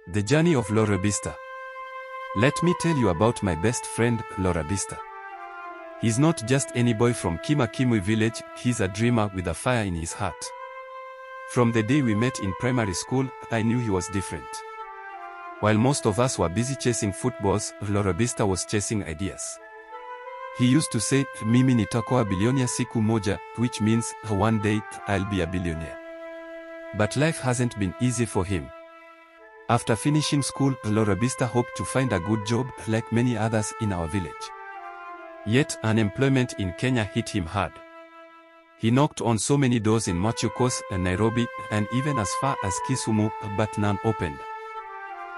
The journey of Lorabista. Let me tell you about my best friend, Lorabista. He's not just any boy from Kimakimwi village, he's a dreamer with a fire in his heart. From the day we met in primary school, I knew he was different. While most of us were busy chasing footballs, Lorabista was chasing ideas. He used to say, "Mimi nitakuwa billionaire siku moja," which means, one day, I'll be a billionaire. But life hasn't been easy for him. After finishing school, Lorabista hoped to find a good job, like many others in our village. Yet, unemployment in Kenya hit him hard. He knocked on so many doors in Machakos, Nairobi, and even as far as Kisumu, but none opened.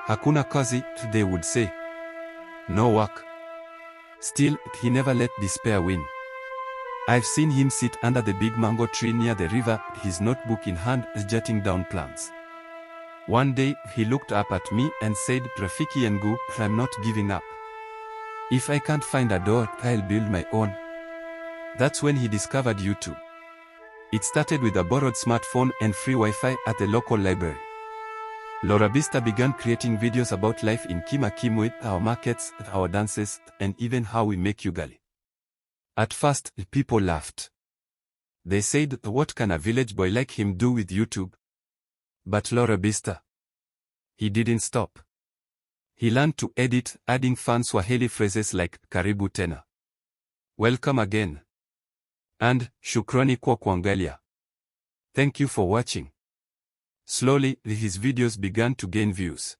Hakuna kazi, they would say. No work. Still, he never let despair win. I've seen him sit under the big mango tree near the river, his notebook in hand, jotting down plans. One day, he looked up at me and said, "Rafiki yangu, I'm not giving up. If I can't find a door, I'll build my own." That's when he discovered YouTube. It started with a borrowed smartphone and free Wi-Fi at the local library. Lorabista began creating videos about life in Kimakimwi, our markets, our dances, and even how we make ugali. At first, people laughed. They said, "What can a village boy like him do with YouTube?" But Lorabista, he didn't stop. He learned to edit, adding fun Swahili phrases like "Karibu tena," "Welcome again," and "Shukrani kwa kuangalia." Thank you for watching. Slowly, his videos began to gain views.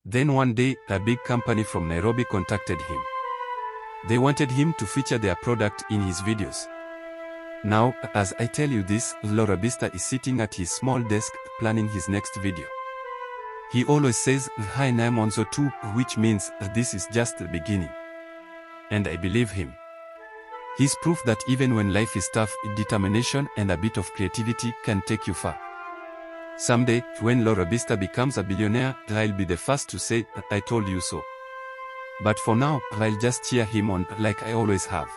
Then one day, a big company from Nairobi contacted him. They wanted him to feature their product in his videos. Now, as I tell you this, Lorabista is sitting at his small desk, planning his next video. He always says, "Hi Naimonzo too," which means, this is just the beginning. And I believe him. He's proof that even when life is tough, determination and a bit of creativity can take you far. Someday, when Lorabista becomes a billionaire, I'll be the first to say, "I told you so." But for now, I'll just cheer him on, like I always have.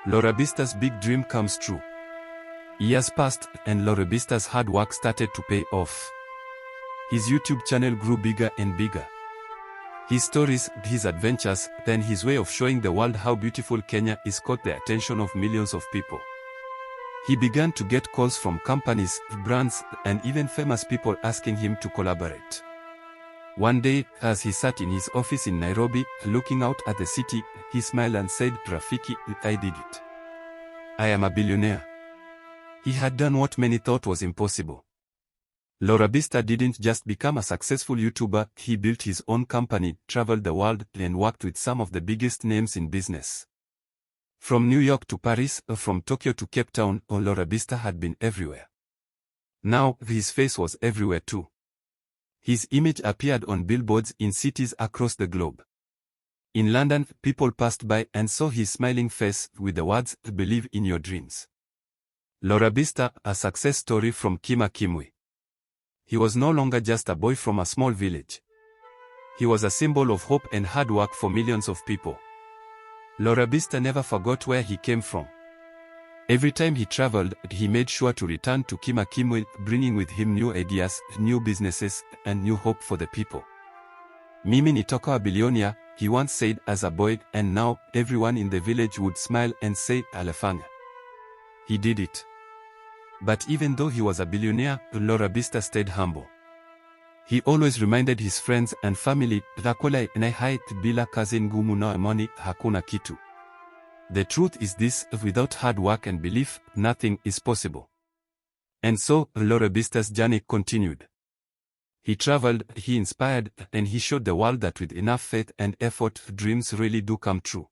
Lorabista's big dream comes true. Years passed, and Lorabista's hard work started to pay off. His YouTube channel grew bigger and bigger. His stories, his adventures, and his way of showing the world how beautiful Kenya is caught the attention of millions of people. He began to get calls from companies, brands, and even famous people asking him to collaborate. One day, as he sat in his office in Nairobi, looking out at the city, he smiled and said, "Rafiki, I did it. I am a billionaire." He had done what many thought was impossible. Lorabista didn't just become a successful YouTuber, he built his own company, traveled the world, and worked with some of the biggest names in business. From New York to Paris, from Tokyo to Cape Town, Lorabista had been everywhere. Now, his face was everywhere too. His image appeared on billboards in cities across the globe. In London, people passed by and saw his smiling face with the words, "Believe in your dreams." Lorabista, a success story from Kimakimwi. He was no longer just a boy from a small village. He was a symbol of hope and hard work for millions of people. Lorabista never forgot where he came from. Every time he traveled, he made sure to return to Kimakimwi, bringing with him new ideas, new businesses, and new hope for the people. "Mimi nitakuwa billionaire," he once said as a boy, and now, everyone in the village would smile and say, "Alafanga." He did it. But even though he was a billionaire, Lorabista stayed humble. He always reminded his friends and family, "Rakula inahai bila kazi ngumu na money hakuna kitu." The truth is this, without hard work and belief, nothing is possible. And so, Lorabista's journey continued. He traveled, he inspired, and he showed the world that with enough faith and effort, dreams really do come true.